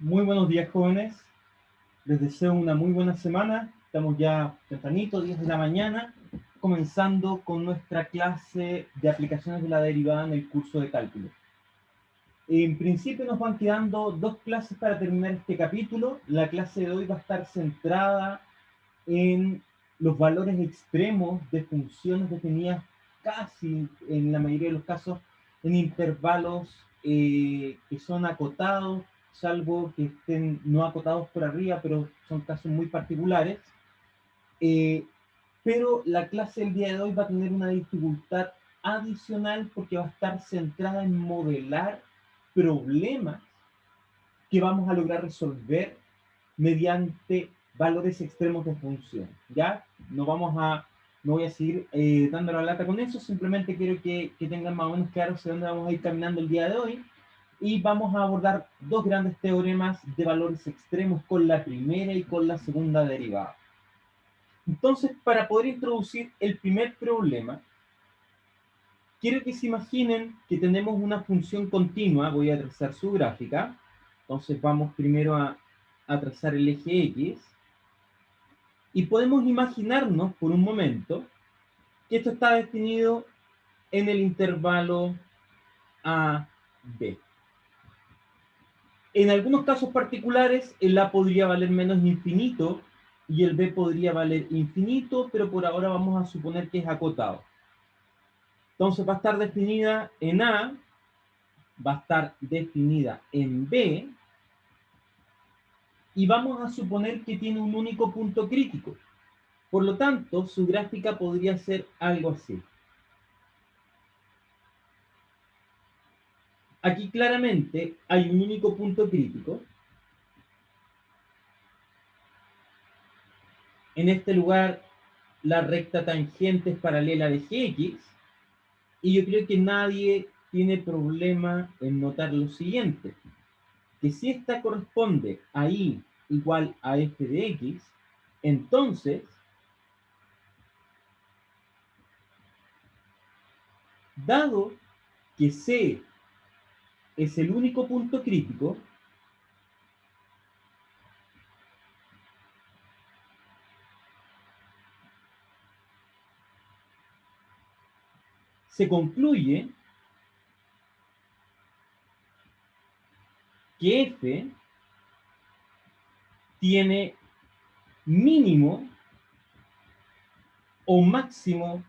Muy buenos días, jóvenes. Les deseo una muy buena semana. Estamos ya tempranito, 10 de la mañana, comenzando con nuestra clase de aplicaciones de la derivada en el curso de cálculo. En principio nos van quedando dos clases para terminar este capítulo. La clase de hoy va a estar centrada en los valores extremos de funciones definidas casi en la mayoría de los casos en intervalos que son acotados, salvo que estén no acotados por arriba, pero son casos muy particulares. Eh, pero la clase del día de hoy va a tener una dificultad adicional porque va a estar centrada en modelar problemas que vamos a lograr resolver mediante valores extremos de función. ¿Ya? No voy a seguir dando la lata con eso, simplemente quiero que tengan más o menos claro hacia dónde vamos a ir caminando el día de hoy. Y vamos a abordar dos grandes teoremas de valores extremos con la primera y con la segunda derivada. Entonces, para poder introducir el primer problema, quiero que se imaginen que tenemos una función continua. Voy a trazar su gráfica. Entonces vamos primero a trazar el eje X. Y podemos imaginarnos por un momento que esto está definido en el intervalo A, B. En algunos casos particulares, el A podría valer menos infinito y el B podría valer infinito, pero por ahora vamos a suponer que es acotado. Entonces va a estar definida en A, va a estar definida en B, y vamos a suponer que tiene un único punto crítico. Por lo tanto, su gráfica podría ser algo así. Aquí claramente hay un único punto crítico. En este lugar, la recta tangente es paralela de Gx. Y yo creo que nadie tiene problema en notar lo siguiente, que si esta corresponde a y igual a f de x, entonces, dado que C es el único punto crítico, se concluye que f tiene mínimo o máximo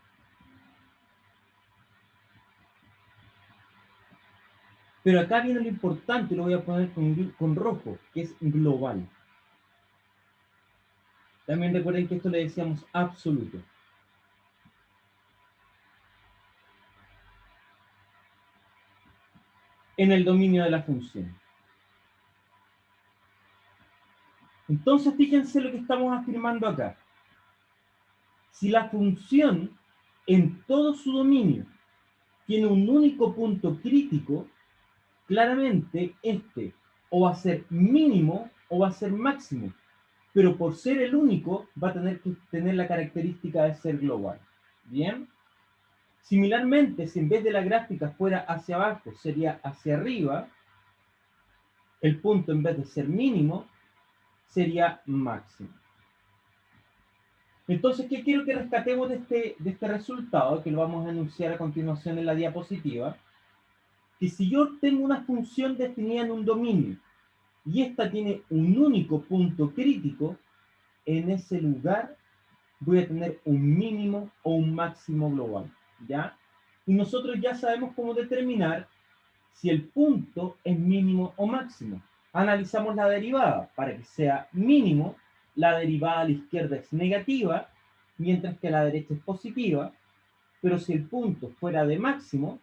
pero acá viene lo importante, lo voy a poner con rojo, que es global. También recuerden que esto le decíamos absoluto. En el dominio de la función. Entonces, fíjense lo que estamos afirmando acá. Si la función en todo su dominio tiene un único punto crítico, claramente este o va a ser mínimo o va a ser máximo. Pero por ser el único, va a tener que tener la característica de ser global. ¿Bien? Similarmente, si en vez de la gráfica fuera hacia abajo, sería hacia arriba, el punto en vez de ser mínimo, sería máximo. Entonces, ¿qué quiero que rescatemos de este resultado? Que lo vamos a enunciar a continuación en la diapositiva. Que si yo tengo una función definida en un dominio y esta tiene un único punto crítico, en ese lugar voy a tener un mínimo o un máximo global, ¿ya? Y nosotros ya sabemos cómo determinar si el punto es mínimo o máximo. Analizamos la derivada. Para que sea mínimo, la derivada a la izquierda es negativa, mientras que a la derecha es positiva. Pero si el punto fuera de máximo,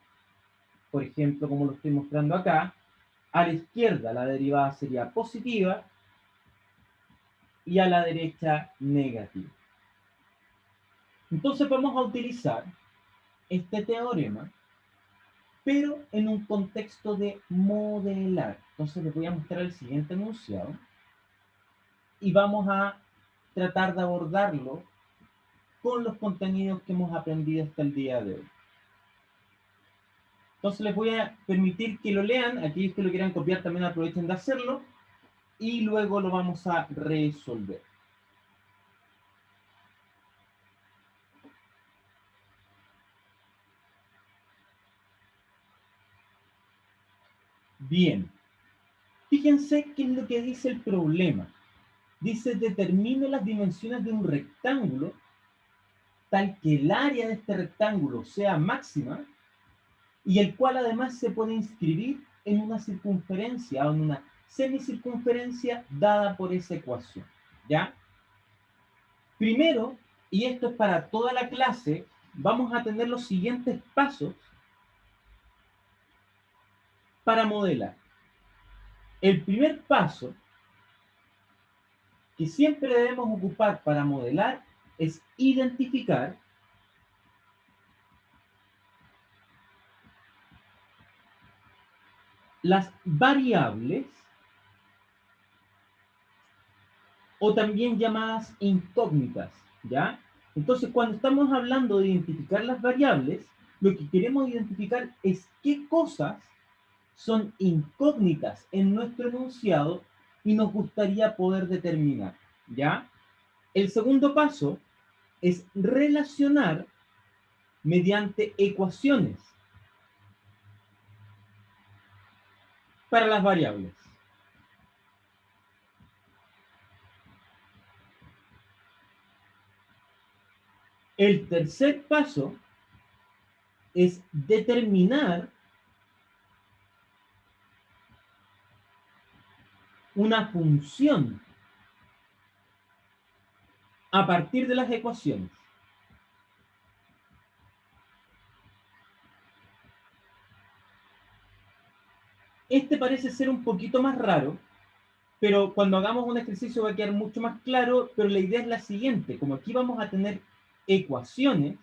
por ejemplo, como lo estoy mostrando acá, a la izquierda la derivada sería positiva y a la derecha negativa. Entonces vamos a utilizar este teorema, pero en un contexto de modelar. Entonces les voy a mostrar el siguiente enunciado y vamos a tratar de abordarlo con los contenidos que hemos aprendido hasta el día de hoy. Entonces les voy a permitir que lo lean. Aquellos que lo quieran copiar también aprovechen de hacerlo. y luego lo vamos a resolver. Bien, fíjense qué es lo que dice el problema. Dice, determine las dimensiones de un rectángulo tal que el área de este rectángulo sea máxima y el cual además se puede inscribir en una circunferencia o en una semicircunferencia dada por esa ecuación. ¿Ya? Primero, y esto es para toda la clase, vamos a tener los siguientes pasos para modelar. El primer paso que siempre debemos ocupar para modelar es identificar las variables o también llamadas incógnitas, ¿ya? Entonces, cuando estamos hablando de identificar las variables, lo que queremos identificar es qué cosas son incógnitas en nuestro enunciado y nos gustaría poder determinar, ¿ya? El segundo paso es relacionar mediante ecuaciones para las variables. El tercer paso es determinar una función a partir de las ecuaciones. Este parece ser un poquito más raro, pero cuando hagamos un ejercicio va a quedar mucho más claro, pero la idea es la siguiente, como aquí vamos a tener ecuaciones,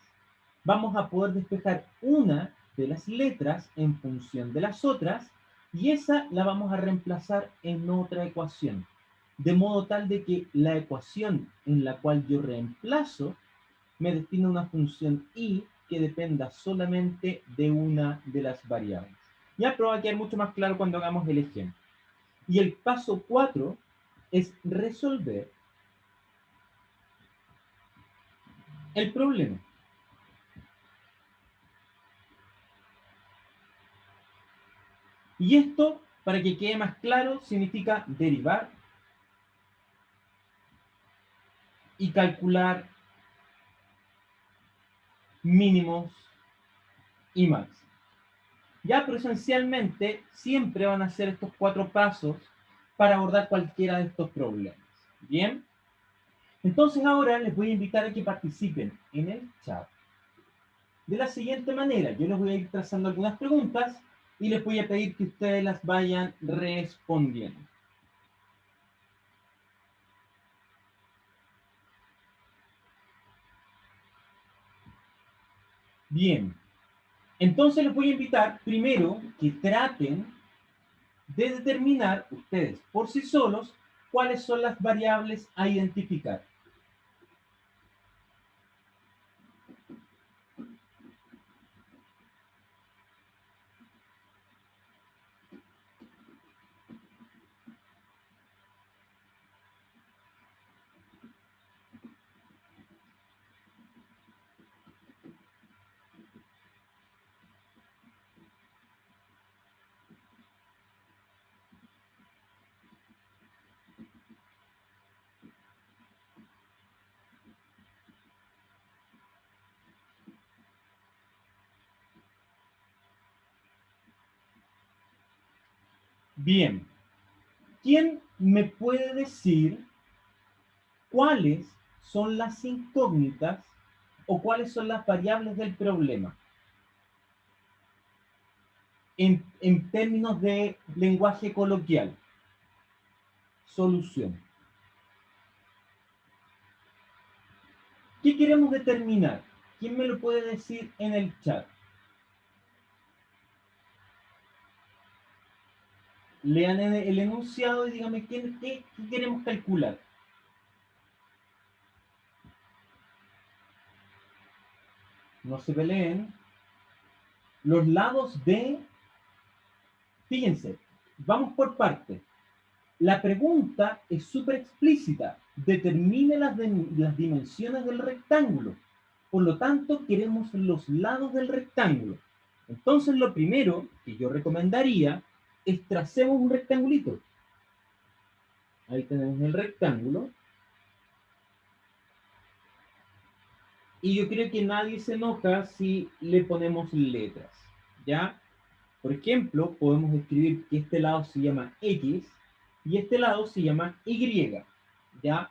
vamos a poder despejar una de las letras en función de las otras, y esa la vamos a reemplazar en otra ecuación, de modo tal de que la ecuación en la cual yo reemplazo me destina una función y que dependa solamente de una de las variables. Ya, pero va a quedar mucho más claro cuando hagamos el ejemplo. Y el paso 4 es resolver el problema. Y esto, para que quede más claro, significa derivar y calcular mínimos y máximos. Ya, pero esencialmente siempre van a ser estos 4 pasos para abordar cualquiera de estos problemas. Bien, entonces ahora les voy a invitar a que participen en el chat de la siguiente manera. Yo les voy a ir trazando algunas preguntas y les voy a pedir que ustedes las vayan respondiendo. Bien, entonces les voy a invitar primero que traten de determinar ustedes por sí solos cuáles son las variables a identificar. Bien, ¿quién me puede decir cuáles son las incógnitas o cuáles son las variables del problema en términos de lenguaje coloquial? Solución. ¿Qué queremos determinar? ¿Quién me lo puede decir en el chat? Lean el enunciado y díganme qué queremos calcular. No se peleen. Los lados de... Fíjense, vamos por partes. La pregunta es súper explícita. Determine las dimensiones del rectángulo. Por lo tanto, queremos los lados del rectángulo. Entonces, lo primero que yo recomendaría es tracemos un rectangulito. Ahí tenemos el rectángulo. Y yo creo que nadie se enoja si le ponemos letras, ¿ya? Por ejemplo, podemos escribir que este lado se llama X y este lado se llama Y, ¿ya?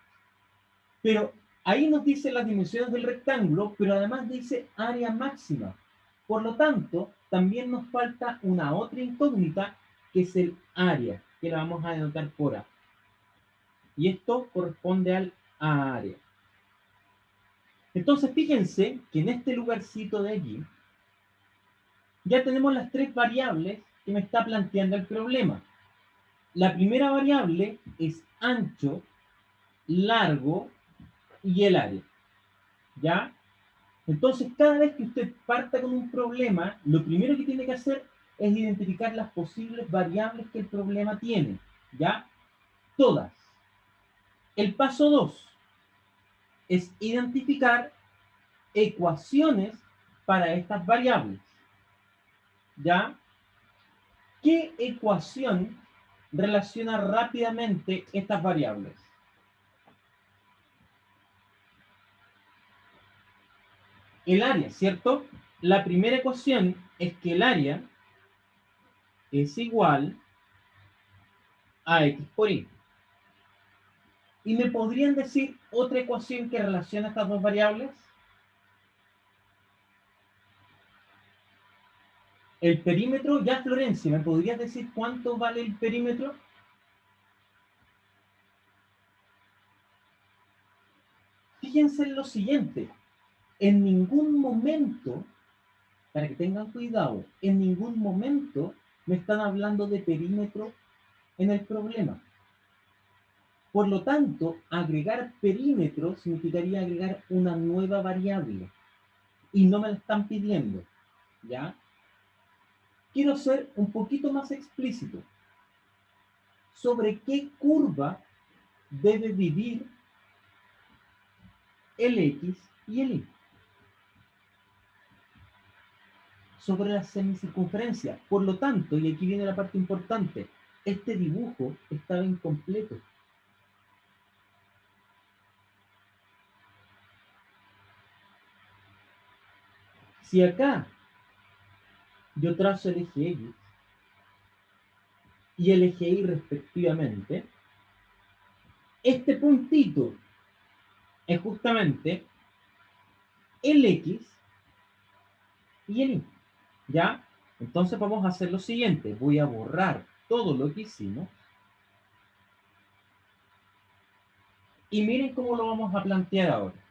Pero ahí nos dice las dimensiones del rectángulo, pero además dice área máxima. Por lo tanto, también nos falta una otra incógnita, que es el área, que la vamos a denotar por A. Y esto corresponde al área. Entonces, fíjense que en este lugarcito de allí, ya tenemos las tres variables que me está planteando el problema. La primera variable es ancho, largo y el área, ¿ya? Entonces, cada vez que usted parta con un problema, lo primero que tiene que hacer es identificar las posibles variables que el problema tiene, ¿ya? Todas. El paso 2 es identificar ecuaciones para estas variables, ¿ya? ¿Qué ecuación relaciona rápidamente estas variables? El área, ¿cierto? La primera ecuación es que el área es igual a X por Y. ¿Y me podrían decir otra ecuación que relaciona estas dos variables? El perímetro, ya Florencia, ¿me podrías decir cuánto vale el perímetro? Fíjense en lo siguiente, en ningún momento, para que tengan cuidado, en ningún momento me están hablando de perímetro en el problema. Por lo tanto, agregar perímetro significaría agregar una nueva variable y no me la están pidiendo, ¿ya? Quiero ser un poquito más explícito sobre qué curva debe vivir el X y el Y. Sobre la semicircunferencia. Por lo tanto, y aquí viene la parte importante, este dibujo estaba incompleto. Si acá yo trazo el eje X y el eje Y respectivamente, este puntito es justamente el X y el Y, ¿ya? Entonces vamos a hacer lo siguiente, voy a borrar todo lo que hicimos y miren cómo lo vamos a plantear ahora.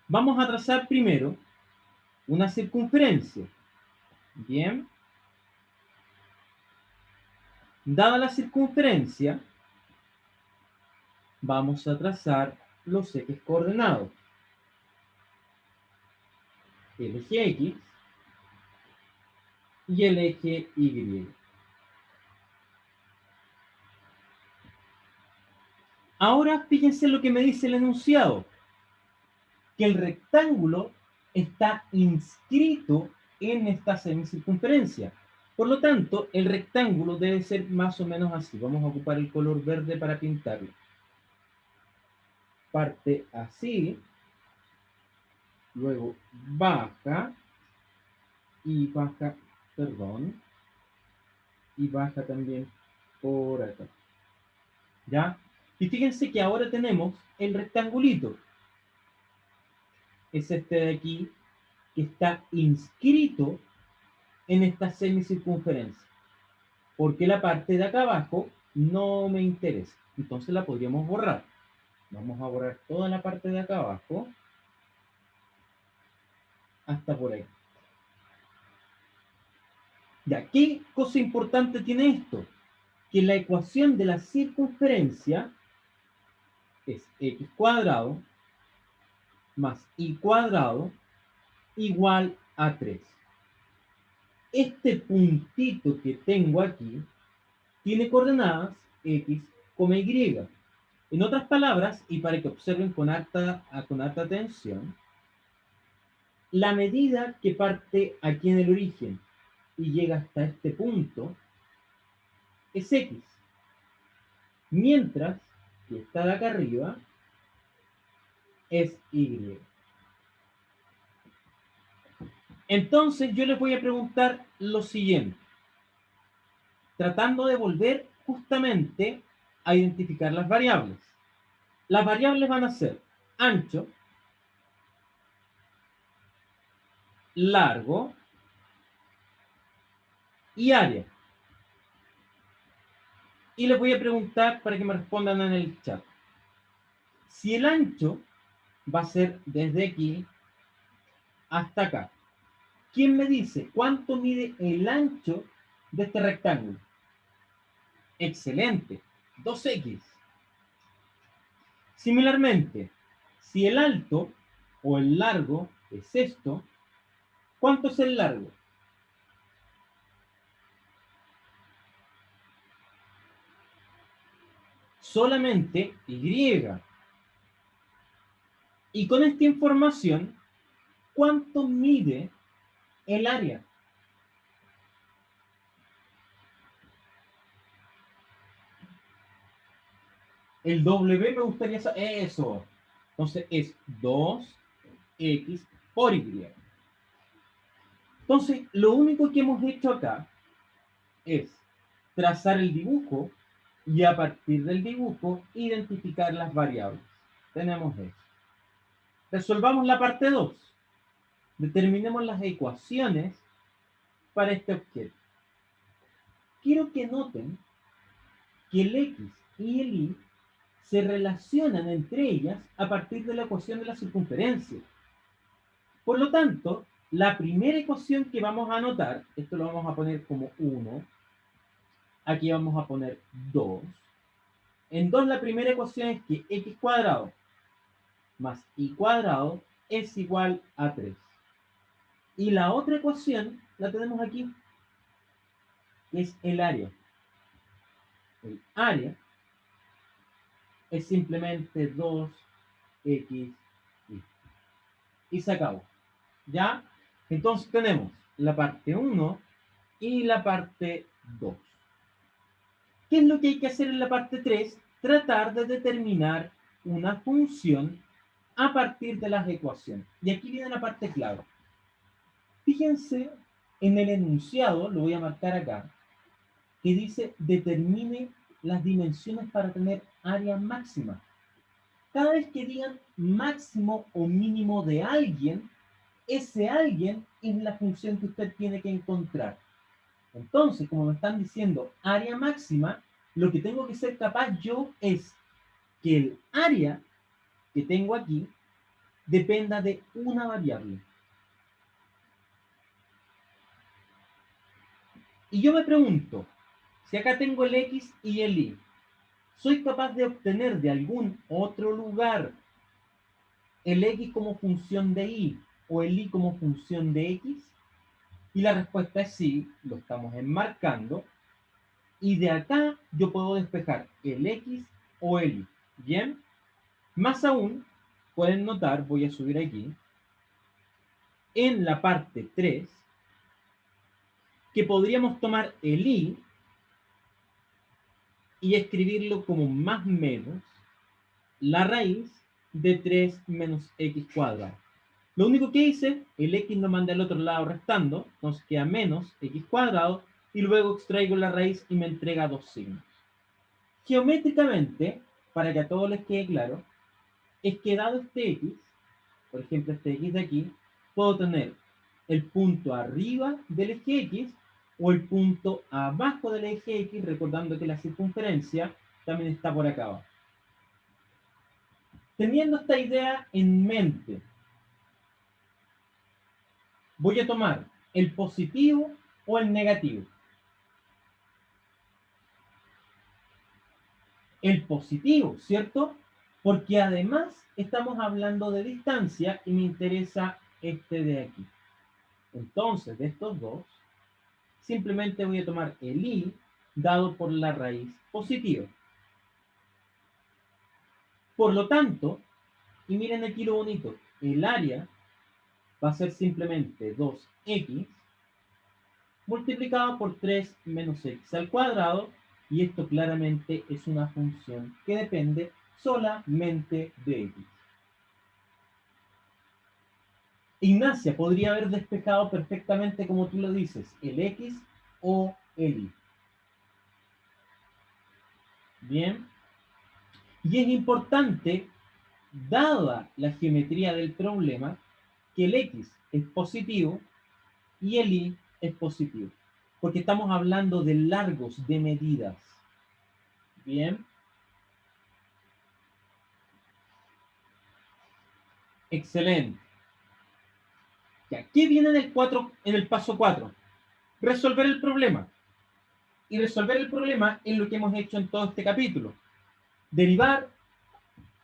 Vamos a trazar primero una circunferencia, ¿bien? Dada la circunferencia, vamos a trazar los ejes coordenados. El eje X y el eje Y. Ahora fíjense lo que me dice el enunciado, que el rectángulo está inscrito en esta semicircunferencia. Por lo tanto, el rectángulo debe ser más o menos así. Vamos a ocupar el color verde para pintarlo. Parte así, luego baja y baja, perdón, y baja también por acá. ¿Ya? Y fíjense que ahora tenemos el rectangulito. Es este de aquí que está inscrito en esta semicircunferencia. Porque la parte de acá abajo no me interesa. Entonces la podríamos borrar. Vamos a borrar toda la parte de acá abajo hasta por ahí. Ya, ¿qué cosa importante tiene esto? Que la ecuación de la circunferencia es x cuadrado más y cuadrado igual a 3. Este puntito que tengo aquí tiene coordenadas X, Y. En otras palabras, y para que observen con harta atención, la medida que parte aquí en el origen y llega hasta este punto es X, mientras que esta de acá arriba es Y. Entonces yo les voy a preguntar lo siguiente, tratando de volver justamente a identificar las variables. Las variables van a ser ancho, largo y área. Y les voy a preguntar para que me respondan en el chat. Si el ancho va a ser desde aquí hasta acá, ¿quién me dice cuánto mide el ancho de este rectángulo? Excelente, 2x. Similarmente, si el alto o el largo es esto, ¿cuánto es el largo? Solamente Y. Y con esta información, ¿cuánto mide el área? El W me gustaría saber eso. Entonces es 2x por Y. Entonces, lo único que hemos hecho acá es trazar el dibujo y a partir del dibujo identificar las variables. Tenemos eso. Resolvamos la parte 2. Determinemos las ecuaciones para este objeto. Quiero que noten que el X y el Y se relacionan entre ellas a partir de la ecuación de la circunferencia. Por lo tanto, la primera ecuación que vamos a anotar, esto lo vamos a poner como 1, aquí vamos a poner 2. En 2 la primera ecuación es que x cuadrado más y cuadrado es igual a 3. Y la otra ecuación la tenemos aquí, que es el área. El área es simplemente 2x y se acabó. ¿Ya? Entonces tenemos la parte 1 y la parte 2. ¿Qué es lo que hay que hacer en la parte 3? Tratar de determinar una función a partir de las ecuaciones. Y aquí viene la parte clave. Fíjense en el enunciado, lo voy a marcar acá, que dice determine las dimensiones para tener área máxima. Cada vez que digan máximo o mínimo de alguien, ese alguien es la función que usted tiene que encontrar. Entonces, como me están diciendo área máxima, lo que tengo que ser capaz yo es que el área que tengo aquí dependa de una variable. Y yo me pregunto, si acá tengo el X y el Y, ¿soy capaz de obtener de algún otro lugar el X como función de Y o el Y como función de X? Y la respuesta es sí, lo estamos enmarcando. Y de acá yo puedo despejar el X o el Y. ¿Bien? Más aún, pueden notar, voy a subir aquí, en la parte 3, que podríamos tomar el Y y escribirlo como más menos la raíz de 3 menos x cuadrado. Lo único que hice, el x lo mandé al otro lado restando, entonces queda menos x cuadrado, y luego extraigo la raíz y me entrega dos signos. Geométricamente, para que a todos les quede claro, es que dado este x, por ejemplo este x de aquí, puedo tener el punto arriba del eje x o el punto abajo del eje x, recordando que la circunferencia también está por acá abajo. Teniendo esta idea en mente, voy a tomar el positivo o el negativo. El positivo, ¿cierto? Porque además estamos hablando de distancia y me interesa este de aquí. Entonces, de estos dos, simplemente voy a tomar el y dado por la raíz positiva. Por lo tanto, y miren aquí lo bonito, el área va a ser simplemente 2x multiplicado por 3 menos x al cuadrado, y esto claramente es una función que depende solamente de x. Ignacia podría haber despejado perfectamente, como tú lo dices, el x o el y. Bien. Y es importante, dada la geometría del problema, que el x es positivo y el y es positivo, porque estamos hablando de largos, de medidas. Bien. Excelente. Ya, ¿qué viene en el paso 4? Resolver el problema. Y resolver el problema es lo que hemos hecho en todo este capítulo. Derivar,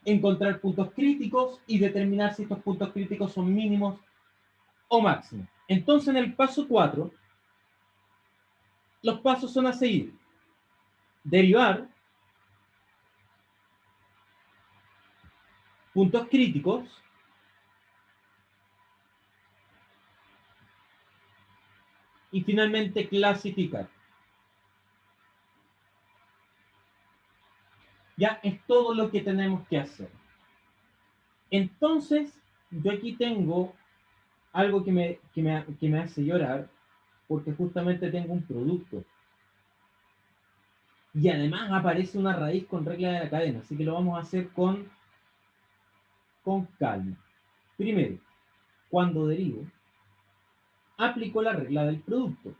encontrar puntos críticos y determinar si estos puntos críticos son mínimos o máximos. Entonces, en el paso 4, los pasos son a seguir. Derivar puntos críticos, y finalmente clasificar. Ya es todo lo que tenemos que hacer. Entonces, yo aquí tengo algo que me hace llorar, porque justamente tengo un producto. Y además aparece una raíz con regla de la cadena, así que lo vamos a hacer con calma. Primero, cuando derivo, aplico la regla del producto.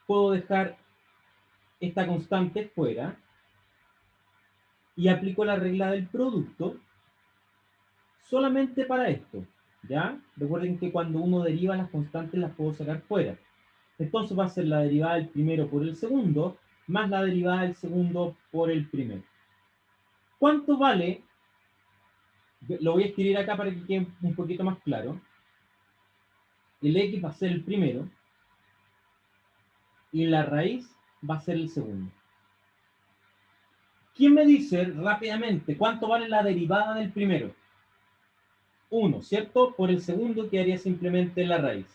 Puedo dejar esta constante fuera y aplico la regla del producto solamente para esto. ¿Ya? Recuerden que cuando uno deriva las constantes las puedo sacar fuera. Entonces va a ser la derivada del primero por el segundo más la derivada del segundo por el primero. ¿Cuánto vale? Lo voy a escribir acá para que quede un poquito más claro. El x va a ser el primero y la raíz va a ser el segundo. ¿Quién me dice rápidamente cuánto vale la derivada del primero? 1, ¿cierto? Por el segundo quedaría simplemente la raíz.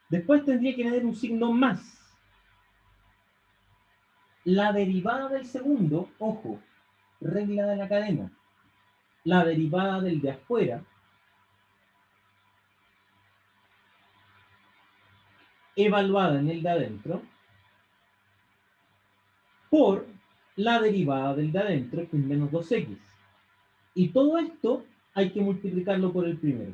Después tendría que tener un signo más. La derivada del segundo, ojo, regla de la cadena. La derivada del de afuera evaluada en el de adentro por la derivada del de adentro, que es menos 2x. Y todo esto hay que multiplicarlo por el primero.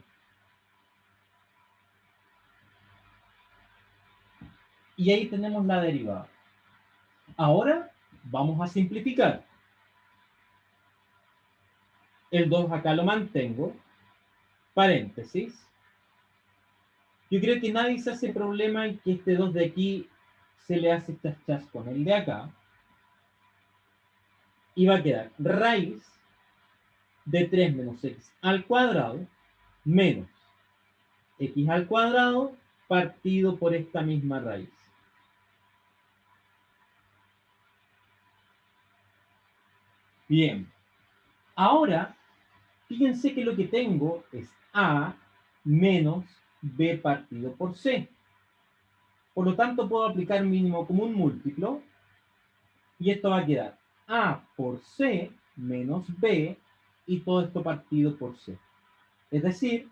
Y ahí tenemos la derivada. Ahora vamos a simplificar. El 2 acá lo mantengo. Paréntesis. Yo creo que nadie se hace problema en que este 2 de aquí se le hace chas con el de acá. Y va a quedar raíz de 3 menos x al cuadrado menos x al cuadrado partido por esta misma raíz. Bien. Ahora, fíjense que lo que tengo es a menos b partido por c. Por lo tanto, puedo aplicar mínimo común múltiplo y esto va a quedar a por c menos b y todo esto partido por c. Es decir,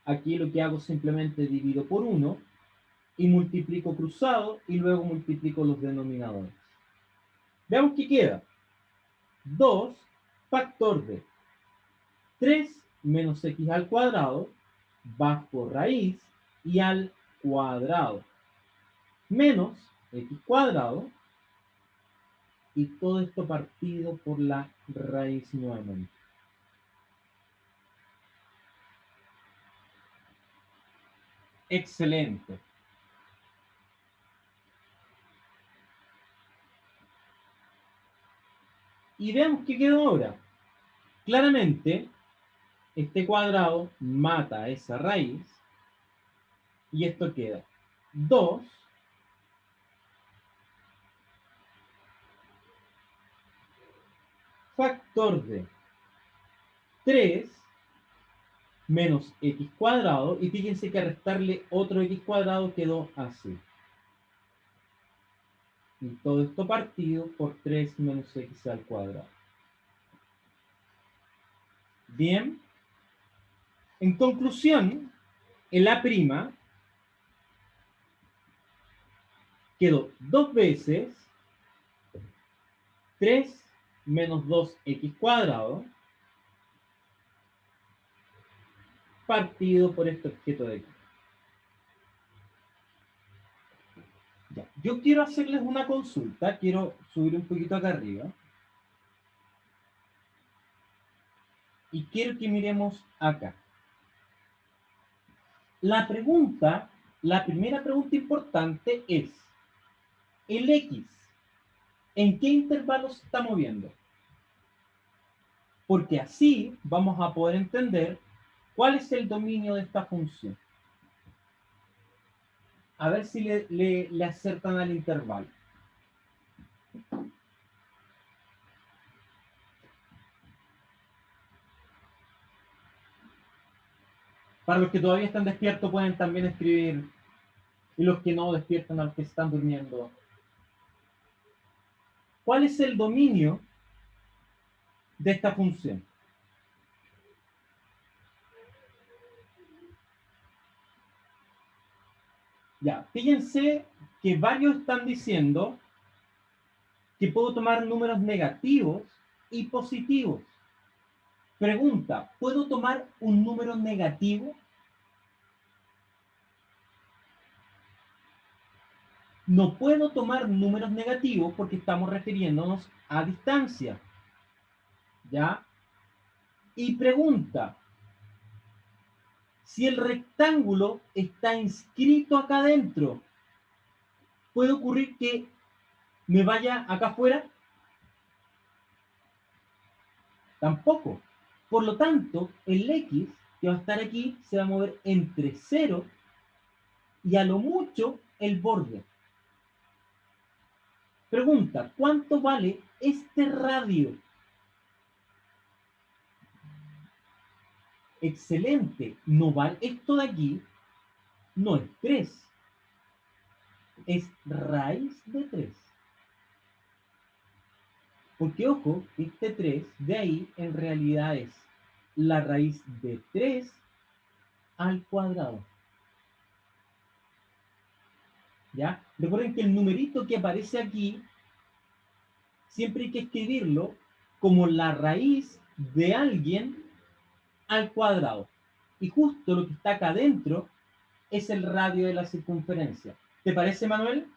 aquí lo que hago simplemente divido por 1 y multiplico cruzado y luego multiplico los denominadores. Veamos qué queda. 2 factor de 3 menos x al cuadrado bajo raíz y al cuadrado menos x cuadrado y todo esto partido por la raíz nuevamente. Excelente. Y veamos qué quedó ahora. Claramente, este cuadrado mata esa raíz y esto queda 2 factor de 3 menos x cuadrado, y fíjense que al restarle otro x cuadrado quedó así. Y todo esto partido por 3 menos x al cuadrado. Bien. En conclusión, el A' quedó 2 veces 3 menos 2x cuadrado partido por este objeto de aquí. Ya. Yo quiero hacerles una consulta, quiero subir un poquito acá arriba. Y quiero que miremos acá. La primera pregunta importante es, ¿el x en qué intervalo se está moviendo? Porque así vamos a poder entender cuál es el dominio de esta función. A ver si le acertan al intervalo. Para los que todavía están despiertos pueden también escribir, y los que no despiertan, a los que están durmiendo. ¿Cuál es el dominio de esta función? Ya, fíjense que varios están diciendo que puedo tomar números negativos y positivos. Pregunta, ¿puedo tomar un número negativo? No puedo tomar números negativos porque estamos refiriéndonos a distancia. ¿Ya? Y pregunta, si el rectángulo está inscrito acá adentro, ¿puede ocurrir que me vaya acá afuera? Tampoco. Por lo tanto, el x que va a estar aquí se va a mover entre 0 y a lo mucho el borde. Pregunta, ¿cuánto vale este radio? Excelente. No vale, esto de aquí no es 3. Es raíz de 3. Porque, ojo, este 3 de ahí en realidad es la raíz de 3 al cuadrado. ¿Ya? Recuerden que el numerito que aparece aquí siempre hay que escribirlo como la raíz de alguien al cuadrado. Y justo lo que está acá adentro es el radio de la circunferencia. ¿Te parece, Manuel?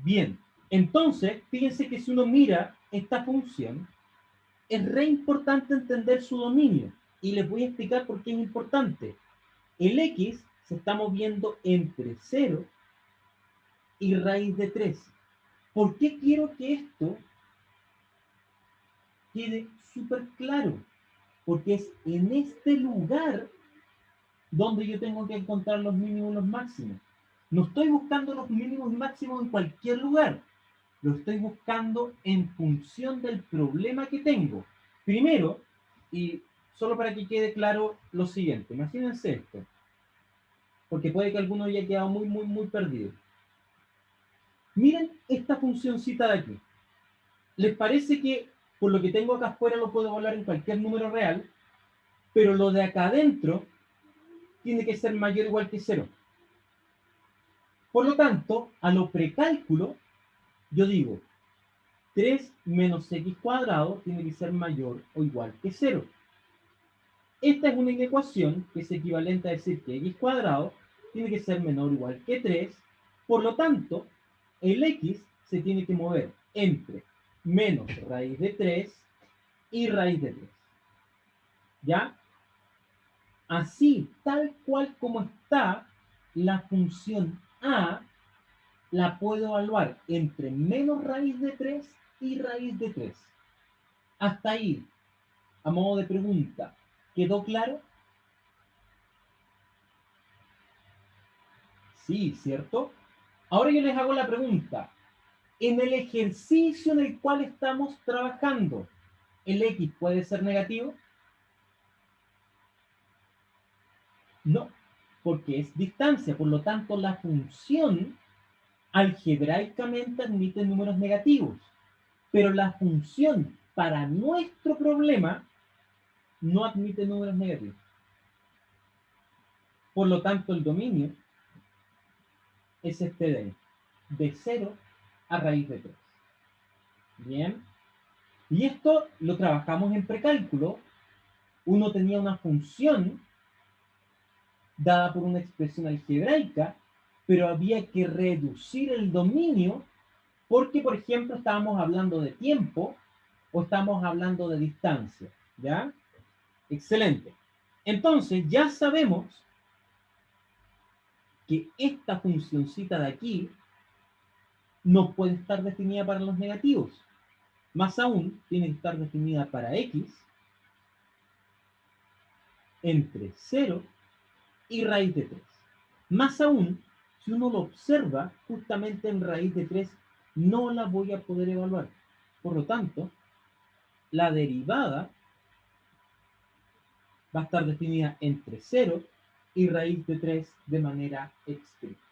Bien, entonces, fíjense que si uno mira esta función, es re importante entender su dominio. Y les voy a explicar por qué es importante. El x se está moviendo entre 0 y raíz de 3. ¿Por qué quiero que esto quede súper claro? Porque es en este lugar donde yo tengo que encontrar los mínimos y los máximos. No estoy buscando los mínimos y máximos en cualquier lugar. Lo estoy buscando en función del problema que tengo. Primero, y solo para que quede claro lo siguiente, imagínense esto, porque puede que alguno haya quedado muy perdido. Miren esta funcioncita de aquí. ¿Les parece que por lo que tengo acá afuera lo puedo volar en cualquier número real, pero lo de acá adentro tiene que ser mayor o igual que 0? Por lo tanto, a lo precálculo, yo digo 3 menos x cuadrado tiene que ser mayor o igual que 0. Esta es una inecuación que es equivalente a decir que x cuadrado tiene que ser menor o igual que 3. Por lo tanto, el x se tiene que mover entre menos raíz de 3 y raíz de 3. ¿Ya? Así, tal cual como está, la función a la puedo evaluar entre menos raíz de 3 y raíz de 3. Hasta ahí, a modo de pregunta, ¿quedó claro? Sí, ¿cierto? Ahora yo les hago la pregunta. En el ejercicio en el cual estamos trabajando, ¿el x puede ser negativo? No, porque es distancia. Por lo tanto, la función algebraicamente admite números negativos. Pero la función para nuestro problema no admite números negativos. Por lo tanto, el dominio es este de 0 a raíz de 3. Bien. Y esto lo trabajamos en precálculo. Uno tenía una función dada por una expresión algebraica, pero había que reducir el dominio porque, por ejemplo, estábamos hablando de tiempo o estamos hablando de distancia. ¿Ya? Excelente. Entonces, ya sabemos que esta funcioncita de aquí no puede estar definida para los negativos. Más aún, tiene que estar definida para x entre 0 y raíz de 3. Más aún, si uno lo observa, justamente en raíz de 3 no la voy a poder evaluar. Por lo tanto, la derivada va a estar definida entre 0 y raíz de 3 de manera estricta.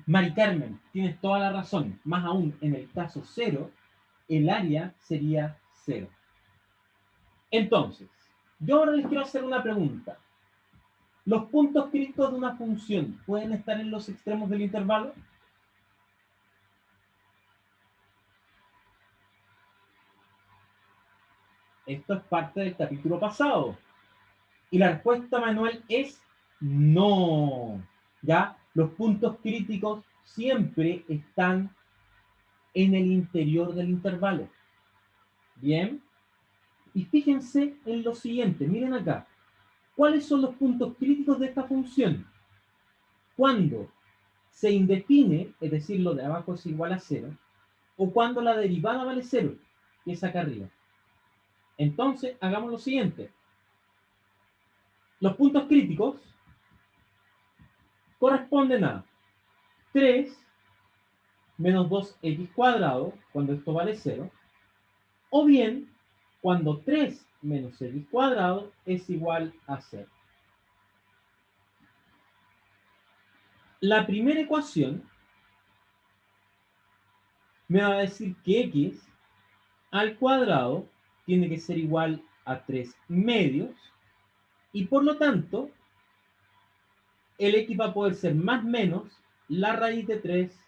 Mari Carmen, tienes toda la razón. Más aún, en el caso 0, el área sería 0. Entonces, yo ahora les quiero hacer una pregunta. ¿Los puntos críticos de una función pueden estar en los extremos del intervalo? Esto es parte del capítulo pasado. Y la respuesta, Manuel, es no. ¿Ya? Los puntos críticos siempre están en el interior del intervalo. Bien. Y fíjense en lo siguiente. Miren acá. ¿Cuáles son los puntos críticos de esta función? Cuando se indefine, es decir, lo de abajo es igual a 0, o cuando la derivada vale 0, que es acá arriba. Entonces, hagamos lo siguiente. Los puntos críticos corresponden a 3 menos 2x cuadrado, cuando esto vale 0, o bien cuando 3 menos x cuadrado es igual a 0. La primera ecuación me va a decir que x al cuadrado tiene que ser igual a 3 medios, y por lo tanto, el x va a poder ser más menos la raíz de 3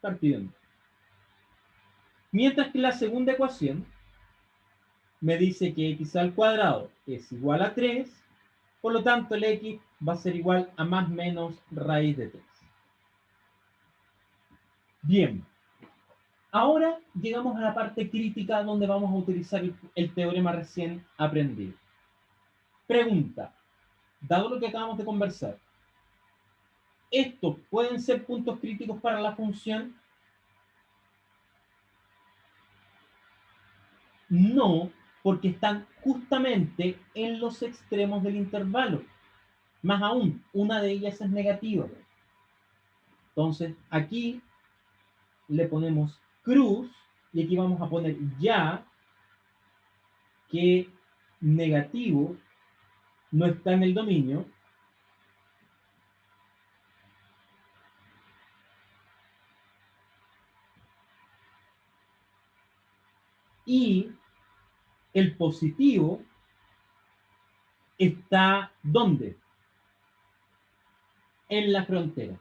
partido en 2. Mientras que la segunda ecuación me dice que x al cuadrado es igual a 3, por lo tanto el x va a ser igual a más menos raíz de 3. Bien, ahora llegamos a la parte crítica donde vamos a utilizar el teorema recién aprendido. Pregunta, dado lo que acabamos de conversar, ¿estos pueden ser puntos críticos para la función? No, porque están justamente en los extremos del intervalo. Más aún, una de ellas es negativa. Entonces, aquí le ponemos cruz y aquí vamos a poner ya que negativo no está en el dominio. Y el positivo está ¿dónde? En la frontera.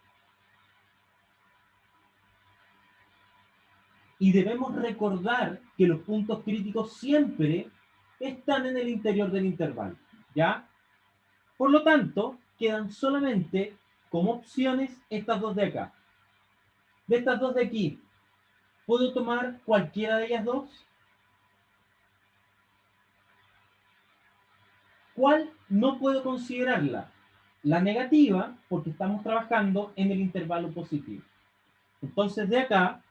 Y debemos recordar que los puntos críticos siempre están en el interior del intervalo, ¿ya? Por lo tanto, quedan solamente como opciones estas dos de acá. De estas dos de aquí, ¿puedo tomar cualquiera de ellas dos? ¿Cuál no puedo considerarla? La negativa, porque estamos trabajando en el intervalo positivo. Entonces, de acá,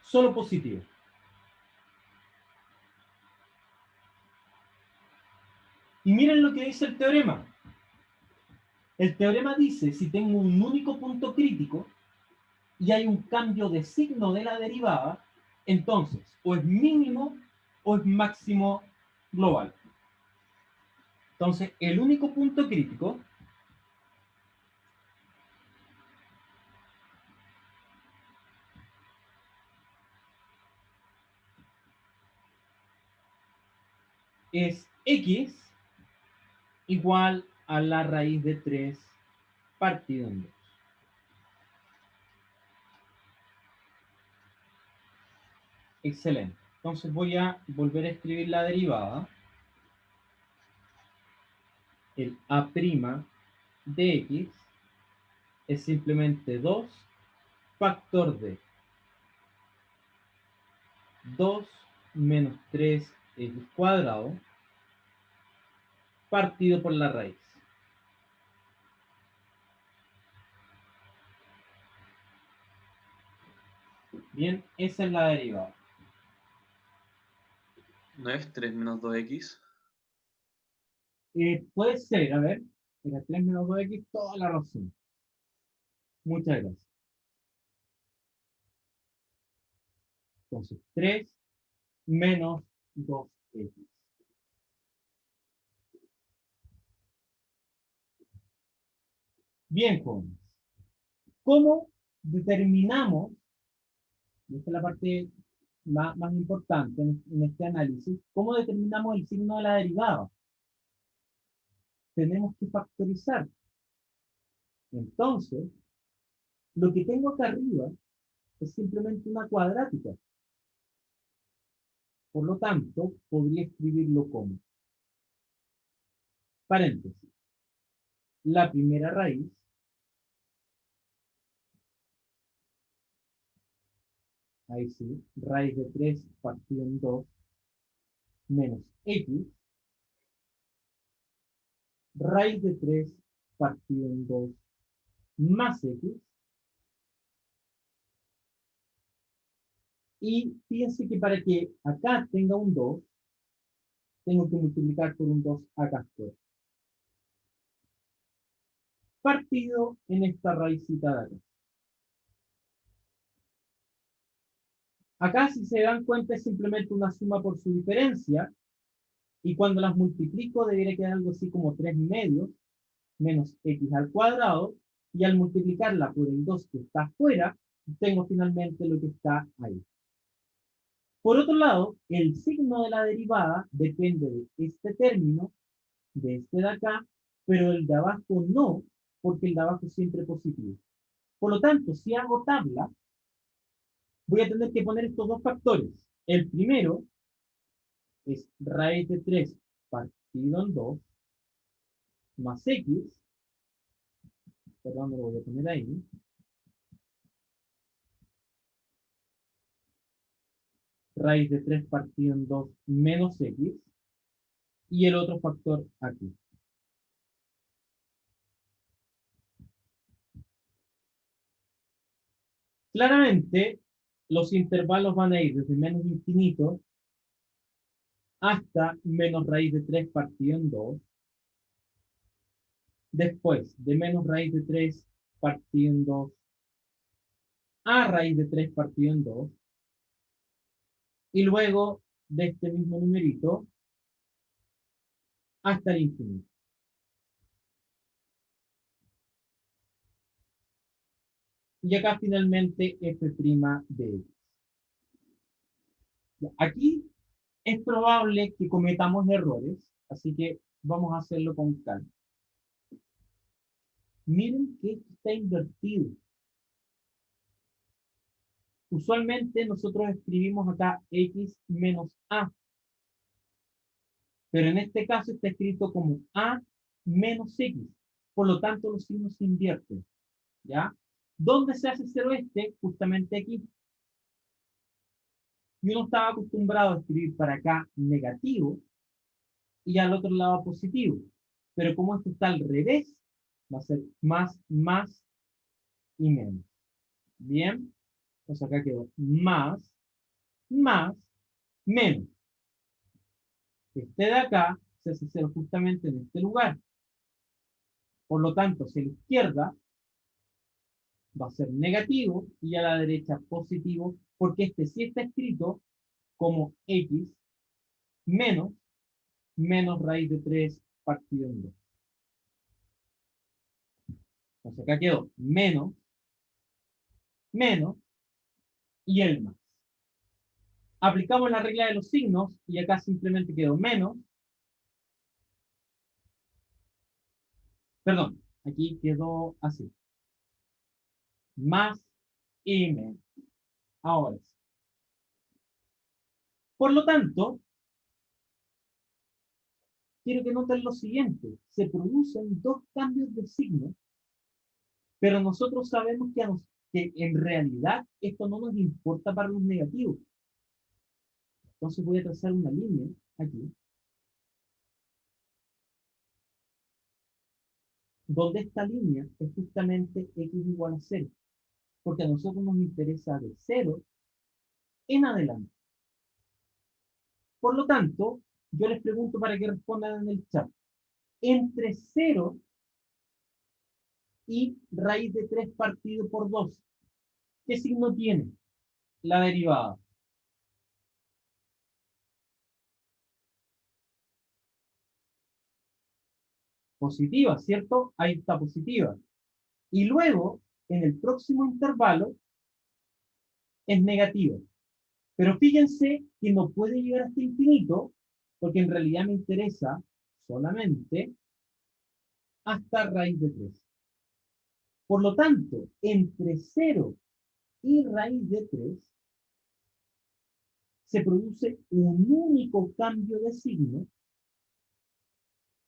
solo positivo. Y miren lo que dice el teorema. El teorema dice, si tengo un único punto crítico y hay un cambio de signo de la derivada, entonces o es mínimo o es máximo global. Entonces, el único punto crítico es x igual a la raíz de 3 partido en 2. Excelente. Entonces voy a volver a escribir la derivada. El a' de x es simplemente 2 factor de 2 menos 3x cuadrado partido por la raíz. Bien, esa es la derivada. ¿No es 3 menos 2x? Puede ser, a ver, era 3 menos 2x, toda la razón. Muchas gracias. Entonces, 3 menos 2x. Bien, jóvenes. ¿Cómo determinamos, y esta es la parte más importante en este análisis, cómo determinamos el signo de la derivada? Tenemos que factorizar. Entonces, lo que tengo acá arriba es simplemente una cuadrática. Por lo tanto, podría escribirlo como paréntesis. La primera raíz ahí sí, raíz de 3 partido en 2 menos x, raíz de 3 partido en 2 más x, y fíjense que para que acá tenga un 2, tengo que multiplicar por un 2 acá afuera. Partido en esta raízita de acá. Acá, si se dan cuenta, es simplemente una suma por su diferencia, y cuando las multiplico debería quedar algo así como 3 medios menos x al cuadrado, y al multiplicarla por el 2 que está afuera, tengo finalmente lo que está ahí. Por otro lado, el signo de la derivada depende de este término, de este de acá, pero el de abajo no, porque el de abajo es siempre positivo. Por lo tanto, si hago tabla, voy a tener que poner estos dos factores. El primero es raíz de 3 partido en 2 más x, perdón, lo voy a poner ahí, raíz de 3 partido en 2 menos x, y el otro factor aquí. Claramente, los intervalos van a ir desde menos infinito hasta menos raíz de 3 partido en 2. Después, de menos raíz de 3 partido en 2 a raíz de 3 partido en 2. Y luego de este mismo numerito hasta el infinito. Y acá finalmente f' de x. Aquí es probable que cometamos errores, así que vamos a hacerlo con calma. Miren que esto está invertido. Usualmente nosotros escribimos acá x menos a, pero en este caso está escrito como a menos x. Por lo tanto, los signos se invierten. ¿Ya? ¿Dónde se hace cero este? Justamente aquí. Y uno estaba acostumbrado a escribir para acá negativo y al otro lado positivo. Pero como esto está al revés, va a ser más, más y menos. Bien, pues acá quedó más, más, menos. Este de acá se hace 0 justamente en este lugar. Por lo tanto, hacia la izquierda va a ser negativo y a la derecha positivo, porque este sí está escrito como x menos raíz de 3 partido en 2. Entonces acá quedó menos y el más. Aplicamos la regla de los signos y acá simplemente quedó menos. Perdón, aquí quedó así. Más y menos. Ahora sí. Por lo tanto, quiero que noten lo siguiente. Se producen dos cambios de signo, pero nosotros sabemos que en realidad esto no nos importa para los negativos. Entonces voy a trazar una línea aquí, donde esta línea es justamente x igual a 0, porque a nosotros nos interesa de 0 en adelante. Por lo tanto, yo les pregunto para que respondan en el chat. Entre 0 y raíz de 3 partido por 2, ¿qué signo tiene la derivada? Positiva, ¿cierto? Ahí está positiva. Y luego, en el próximo intervalo, es negativa. Pero fíjense que no puede llegar hasta infinito, porque en realidad me interesa solamente hasta raíz de 3. Por lo tanto, entre 0 y raíz de 3, se produce un único cambio de signo,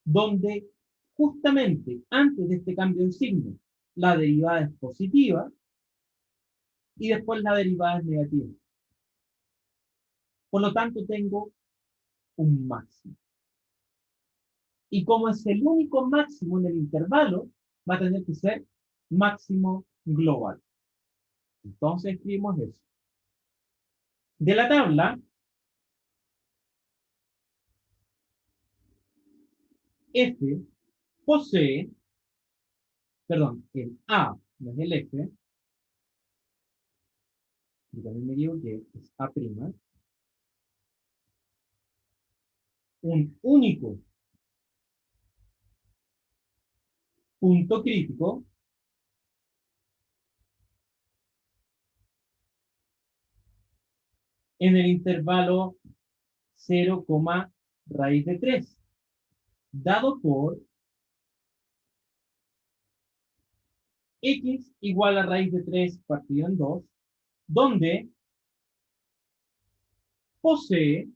donde justamente antes de este cambio de signo, la derivada es positiva y después la derivada es negativa. Por lo tanto, tengo un máximo. Y como es el único máximo en el intervalo, va a tener que ser máximo global. Entonces escribimos eso. De la tabla, F posee, perdón, el A no es el F, yo también me equivoqué, es A', un único punto crítico en el intervalo 0, raíz de 3, dado por x igual a raíz de 3 partido en 2, donde posee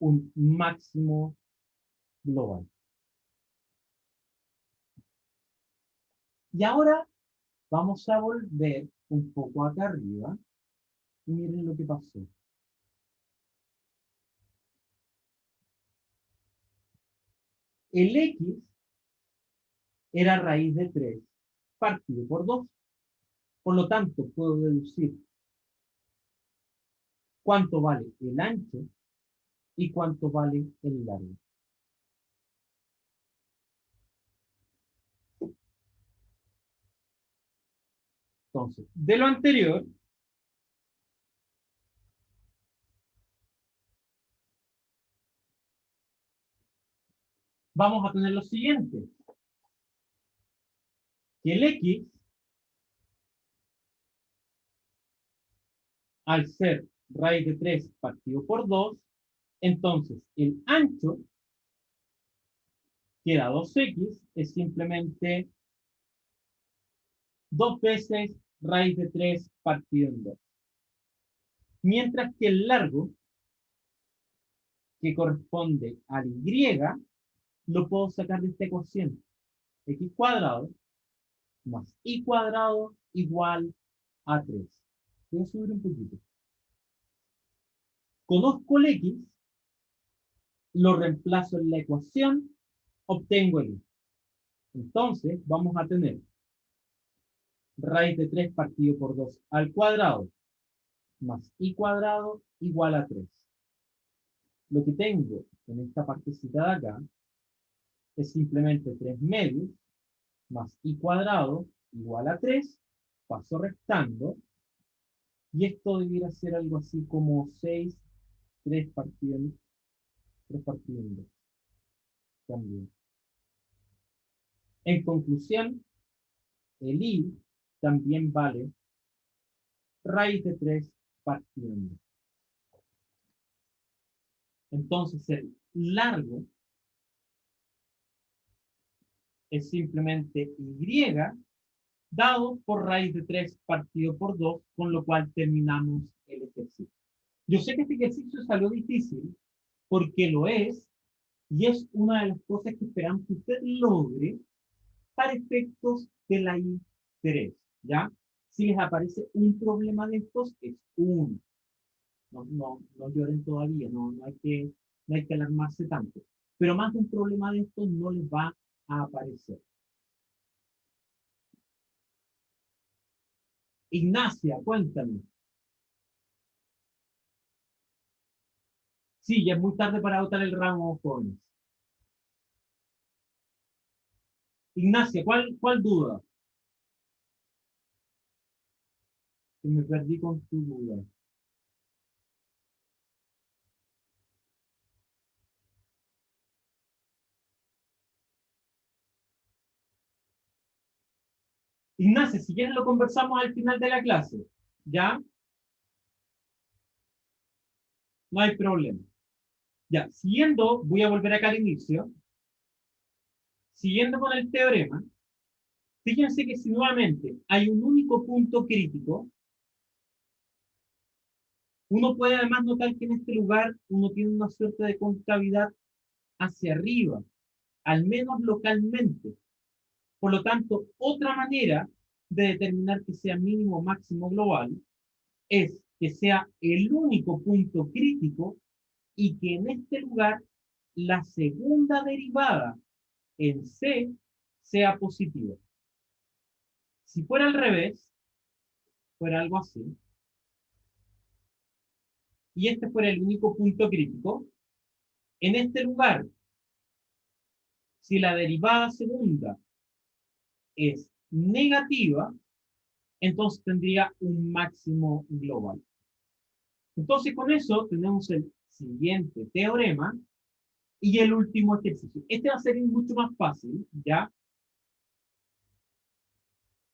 un máximo global. Y ahora vamos a volver un poco acá arriba y miren lo que pasó. El x era raíz de 3 partido por 2. Por lo tanto, puedo deducir cuánto vale el ancho y cuánto vale el largo. Entonces, de lo anterior, vamos a tener lo siguiente. Que el x, al ser raíz de 3 partido por 2, entonces el ancho, que era 2x, es simplemente 2 veces raíz de 3 partido en 2. Mientras que el largo, que corresponde al y, lo puedo sacar de esta ecuación. X cuadrado más y cuadrado igual a 3. Voy a subir un poquito. Conozco el x, lo reemplazo en la ecuación, obtengo el y. Entonces, vamos a tener Raíz de 3 partido por 2 al cuadrado más i cuadrado igual a 3. Lo que tengo en esta partecita de acá es simplemente 3 medios más i cuadrado igual a 3. Paso restando. Y esto debiera ser algo así como 6, 3 partido en 2. También. En conclusión, el i también vale raíz de 3 partido en 2. Entonces el largo es simplemente y dado por raíz de 3 partido por 2, con lo cual terminamos el ejercicio. Yo sé que este ejercicio salió difícil, porque lo es, y es una de las cosas que esperamos que usted logre para efectos de la I3, ¿ya? Si les aparece un problema de estos, es uno. No lloren todavía, no hay que alarmarse tanto. Pero más de un problema de estos no les va a aparecer. Ignacia, cuéntame. Sí, ya es muy tarde para agotar el ramo, jóvenes. Ignacia, ¿cuál duda? Que me perdí con tu duda. Ignacia, si quieres lo conversamos al final de la clase. ¿Ya? No hay problema. Ya, siguiendo, voy a volver acá al inicio. Siguiendo con el teorema, fíjense que si nuevamente hay un único punto crítico, uno puede además notar que en este lugar uno tiene una suerte de concavidad hacia arriba, al menos localmente. Por lo tanto, otra manera de determinar que sea mínimo o máximo global es que sea el único punto crítico y que en este lugar la segunda derivada en C sea positiva. Si fuera al revés, fuera algo así, y este fuera el único punto crítico, en este lugar, si la derivada segunda es negativa, entonces tendría un máximo global. Entonces con eso tenemos el siguiente teorema y el último ejercicio. Este va a ser mucho más fácil, ¿ya?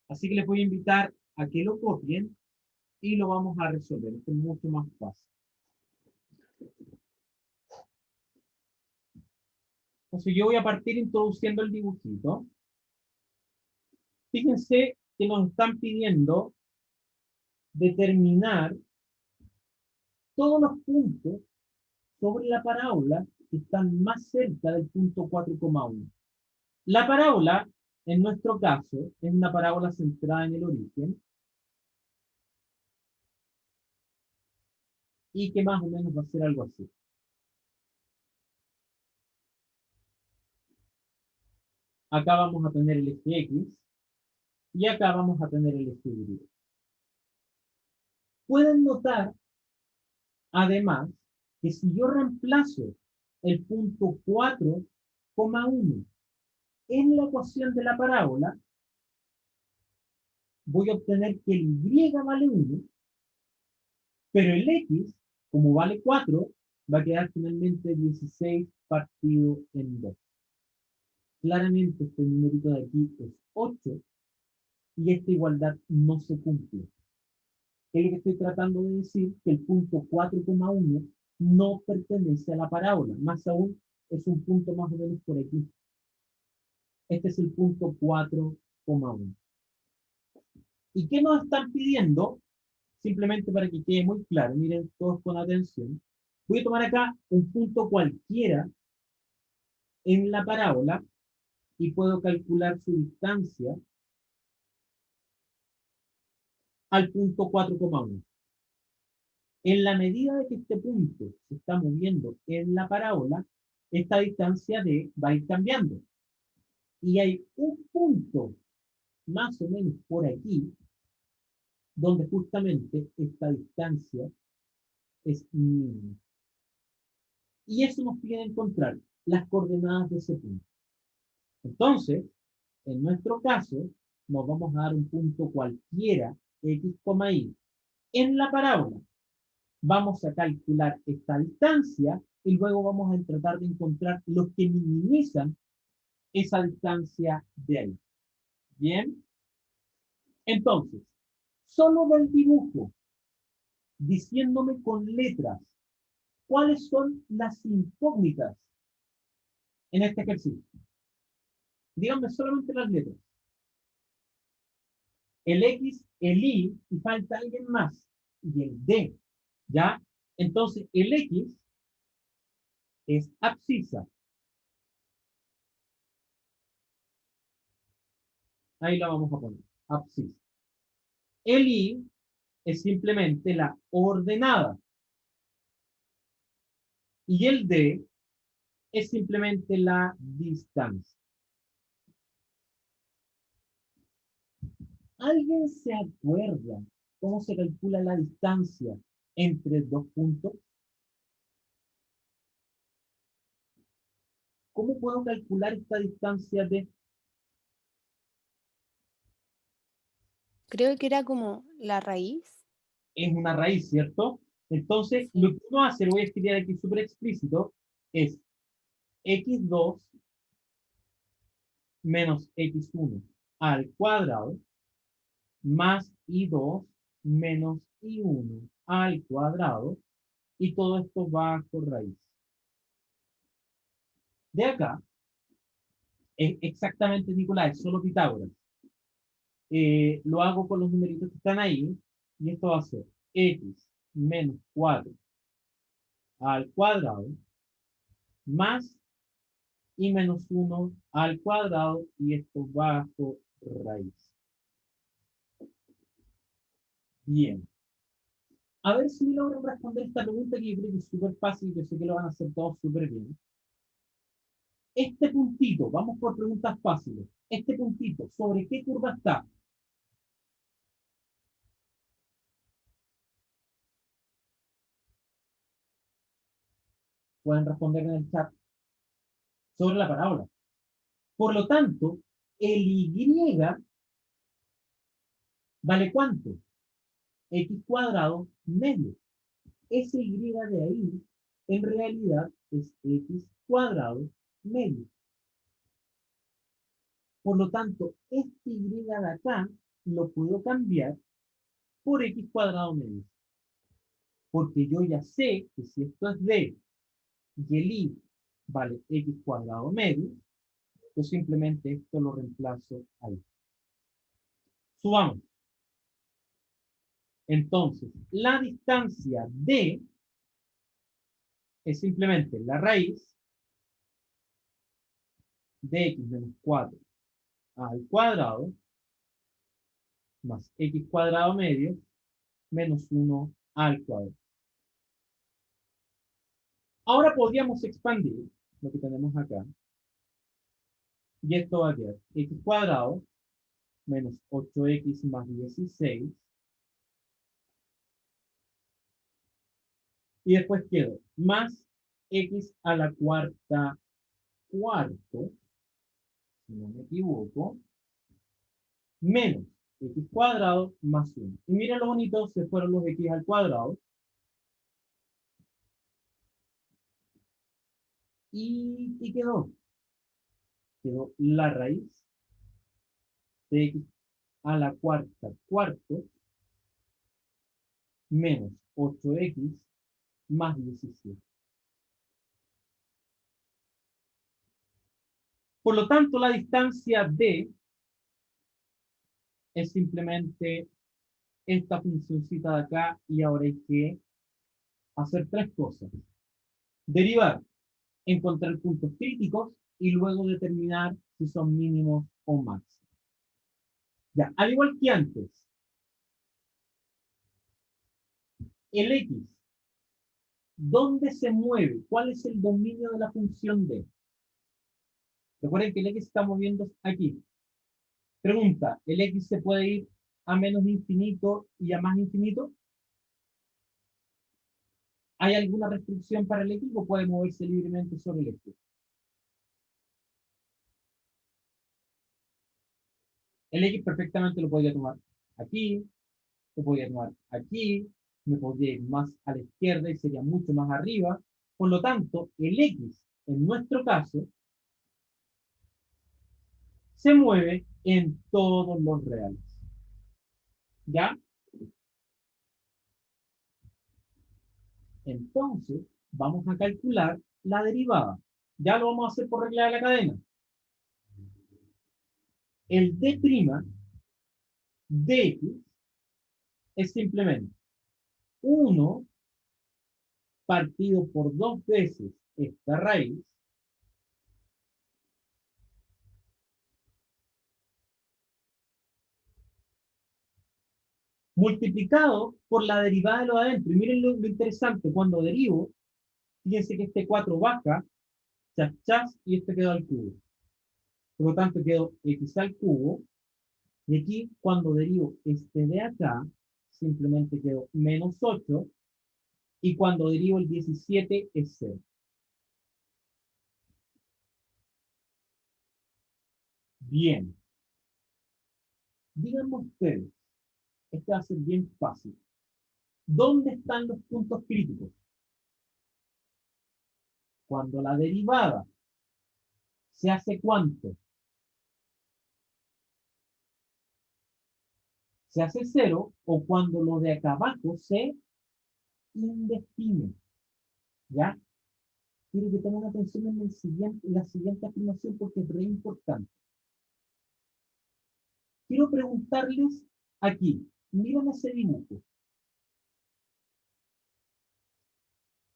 Así que les voy a invitar a que lo copien y lo vamos a resolver. Este es mucho más fácil. Entonces yo voy a partir introduciendo el dibujito. Fíjense que nos están pidiendo determinar todos los puntos sobre la parábola que están más cerca del punto 4,1. La parábola, en nuestro caso, es una parábola centrada en el origen y que más o menos va a ser algo así. Acá vamos a tener el eje X y acá vamos a tener el eje Y. Pueden notar, además, que si yo reemplazo el punto 4,1 en la ecuación de la parábola, voy a obtener que el Y vale 1, pero el X, como vale 4, va a quedar finalmente 16 partido en 2. Claramente este numerito de aquí es 8 y esta igualdad no se cumple. Es lo que estoy tratando de decir, que el punto 4,1 no pertenece a la parábola. Más aún, es un punto más o menos por aquí. Este es el punto 4,1. ¿Y qué nos están pidiendo? Simplemente para que quede muy claro, miren todos con atención. Voy a tomar acá un punto cualquiera en la parábola y puedo calcular su distancia al punto 4,1. En la medida de que este punto se está moviendo en la parábola, esta distancia D va a ir cambiando. Y hay un punto más o menos por aquí, donde justamente esta distancia es mínima. Y eso nos pide encontrar las coordenadas de ese punto. Entonces, en nuestro caso, nos vamos a dar un punto cualquiera, x, y. En la parábola, vamos a calcular esta distancia y luego vamos a tratar de encontrar los que minimizan esa distancia de ahí. ¿Bien? Entonces, solo del dibujo, diciéndome con letras, ¿cuáles son las incógnitas en este ejercicio? Díganme solamente las letras. El X, el Y, y falta alguien más, y el D, ¿ya? Entonces, el X es abscisa. Ahí la vamos a poner, abscisa. El Y es simplemente la ordenada. Y el D es simplemente la distancia. ¿Alguien se acuerda cómo se calcula la distancia entre dos puntos? ¿Cómo puedo calcular esta distancia de? Creo que era como la raíz. Es una raíz, ¿cierto? Entonces, Sí. lo que uno hace, lo voy a escribir aquí súper explícito, es x2 menos x1 al cuadrado más y2 menos y1 al cuadrado, y todo esto bajo raíz. De acá, es exactamente Nicolás, es solo Pitágoras. Lo hago con los numeritos que están ahí, y esto va a ser x menos 4 al cuadrado más y menos 1 al cuadrado, y esto bajo raíz. Bien. A ver si me logran responder esta pregunta, que yo creo que es súper fácil, yo sé que lo van a hacer todos súper bien. Este puntito, vamos por preguntas fáciles. Este puntito, ¿sobre qué curva está? Pueden responder en el chat. Sobre la parábola. Por lo tanto, el y vale ¿cuánto? X cuadrado medio. Ese y de ahí, en realidad, es x cuadrado medio. Por lo tanto, este y de acá lo puedo cambiar por x cuadrado medio. Porque yo ya sé que si esto es d y el y vale x cuadrado medio, yo simplemente esto lo reemplazo ahí. Subamos. Entonces, la distancia d es simplemente la raíz de x menos 4 al cuadrado más x cuadrado medio menos 1 al cuadrado. Ahora podríamos expandir lo que tenemos acá. Y esto va a quedar x cuadrado menos 8x más 16. Y después quedó más x a la cuarta cuarto, si no me equivoco, menos x cuadrado más 1. Y miren lo bonito, se fueron los x al cuadrado. Y quedó la raíz de x a la cuarta cuarto menos 8x más 17. Por lo tanto, la distancia d es simplemente esta funcióncita de acá, y ahora hay que hacer tres cosas. Derivar, encontrar puntos críticos y luego determinar si son mínimos o máximos. Ya, al igual que antes, el x, ¿dónde se mueve? ¿Cuál es el dominio de la función d? Recuerden que el x se está moviendo aquí. Pregunta, ¿el x se puede ir a menos infinito y a más infinito? ¿Hay alguna restricción para el x o puede moverse libremente sobre el x? El x perfectamente lo podría tomar aquí, lo podría tomar aquí, me podría ir más a la izquierda y sería mucho más arriba. Por lo tanto, el x, en nuestro caso, se mueve en todos los reales. ¿Ya? Entonces, vamos a calcular la derivada. Ya lo vamos a hacer por regla de la cadena. El d' de x es simplemente 1 partido por 2 veces esta raíz multiplicado por la derivada de lo de adentro. Y miren lo interesante, cuando derivo, fíjense que este 4 baja, chas, chas, y este quedó al cubo. Por lo tanto, quedó x al cubo. Y aquí, cuando derivo este de acá, simplemente quedó menos 8. Y cuando derivo el 17 es 0. Bien. Díganme ustedes, este va a ser bien fácil. ¿Dónde están los puntos críticos? Cuando la derivada se hace ¿cuánto? Se hace 0 o cuando lo de acá abajo se indefine. ¿Ya? Quiero que tomen atención en la siguiente afirmación porque es re importante. Quiero preguntarles aquí, miren ese dibujo.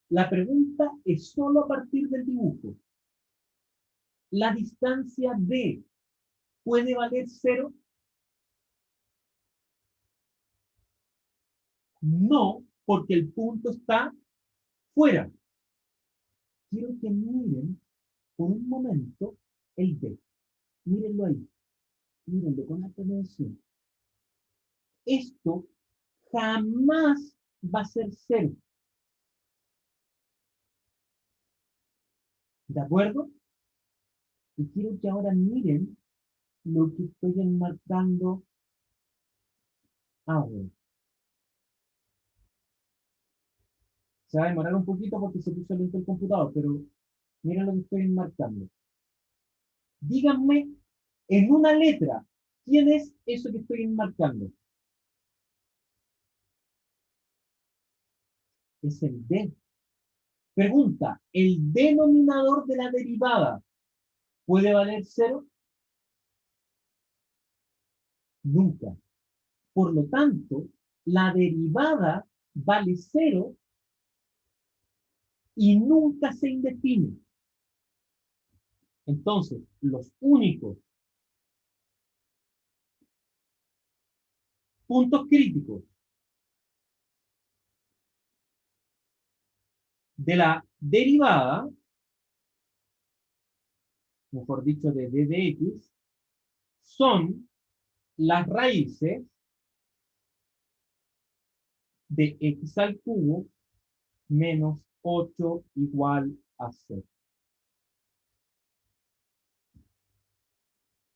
La pregunta es solo a partir del dibujo. ¿La distancia D puede valer 0? No, porque el punto está fuera. Quiero que miren por un momento el D. Mírenlo ahí. Mírenlo con atención. Esto jamás va a ser 0. ¿De acuerdo? Y quiero que ahora miren lo que estoy enmarcando ahora. Se va a demorar un poquito porque se puso lento el computador, pero miren lo que estoy enmarcando. Díganme en una letra, ¿quién es eso que estoy enmarcando? Es el D. Pregunta, ¿el denominador de la derivada puede valer 0? Nunca. Por lo tanto, la derivada vale 0 y nunca se indefine. Entonces, los únicos puntos críticos de la derivada, mejor dicho, de d de x, son las raíces de x al cubo menos 8 igual a 0.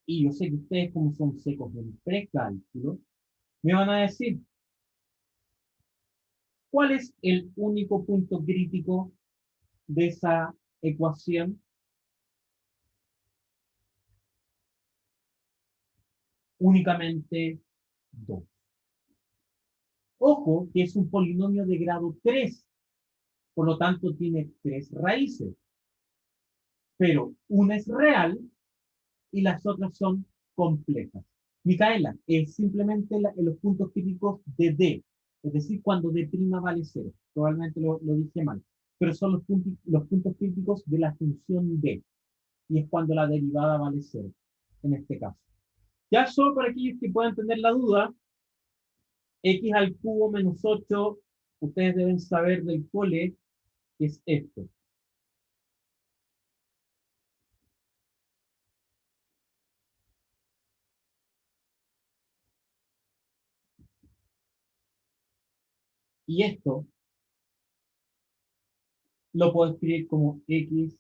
Y yo sé que ustedes, como son secos en precálculo, me van a decir, ¿cuál es el único punto crítico de esa ecuación? Únicamente 2. Ojo, que es un polinomio de grado 3, por lo tanto tiene 3 raíces, pero una es real y las otras son complejas. Micaela, es simplemente los puntos críticos de D, es decir, cuando D' vale 0. Probablemente lo dije mal, pero son los puntos críticos de la función D, y es cuando la derivada vale 0, en este caso. Ya solo para aquellos que puedan tener la duda, x al cubo menos 8, ustedes deben saber del cole, que es esto. Y esto lo puedo escribir como x,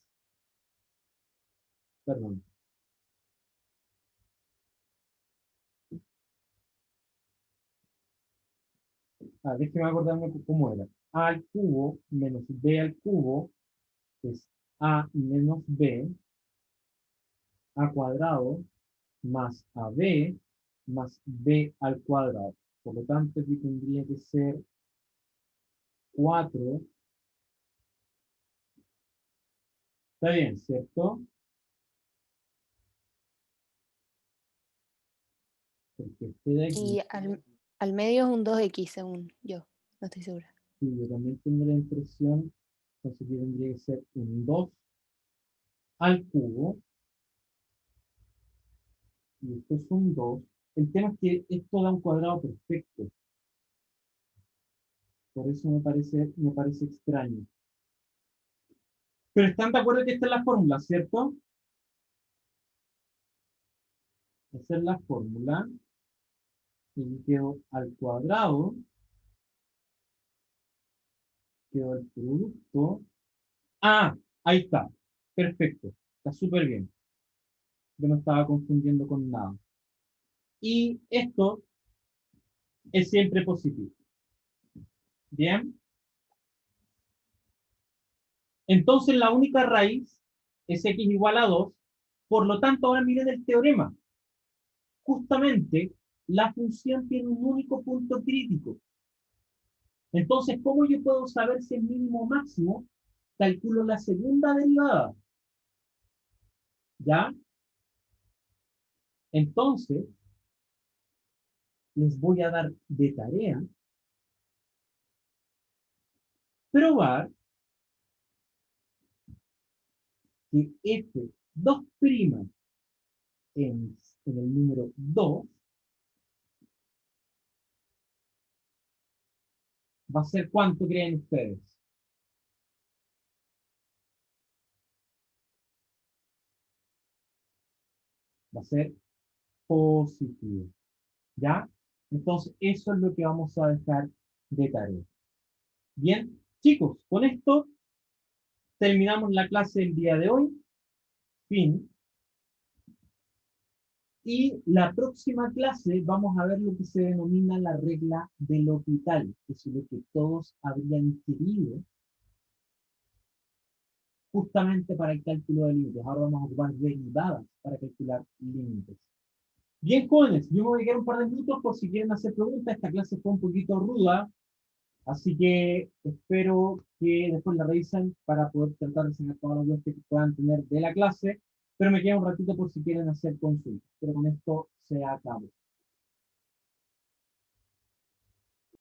perdón. Déjeme acordarme cómo era. A al cubo menos b al cubo es a menos b, a cuadrado más ab más b al cuadrado. Por lo tanto, aquí tendría que ser 4. Está bien, ¿cierto? Porque este de aquí, Y al medio es un 2x según yo. No estoy segura. sí, yo también tengo la impresión, entonces aquí tendría que ser un 2 al cubo, y esto es un 2. El tema es que esto da un cuadrado perfecto. Por eso me parece extraño. Pero están de acuerdo que esta es la fórmula, ¿cierto? Esa es la fórmula. Y quedó al cuadrado, quedó el producto. Ah, ahí está. Perfecto. Está súper bien. Yo no estaba confundiendo con nada. Y esto es siempre positivo. Bien. Entonces la única raíz es x igual a 2. Por lo tanto, ahora miren el teorema. Justamente, la función tiene un único punto crítico. Entonces, ¿cómo yo puedo saber si es mínimo o máximo? Calculo la segunda derivada. ¿Ya? Entonces, les voy a dar de tarea probar que f2' en el número 2 va a ser ¿cuánto creen ustedes? Va a ser positivo. ¿Ya? Entonces, eso es lo que vamos a dejar de tarea. Bien, chicos, con esto terminamos la clase del día de hoy. Fin. Y la próxima clase vamos a ver lo que se denomina la regla del L'Hopital, que es lo que todos habrían querido justamente para el cálculo de límites. Ahora vamos a ocupar derivadas para calcular límites. Bien, jóvenes, yo me voy a quedar un par de minutos por si quieren hacer preguntas. Esta clase fue un poquito ruda, así que espero que después la revisen para poder tratar de sacar todas las dudas que puedan tener de la clase, pero me queda un ratito por si quieren hacer consultas. Pero con esto se acabó.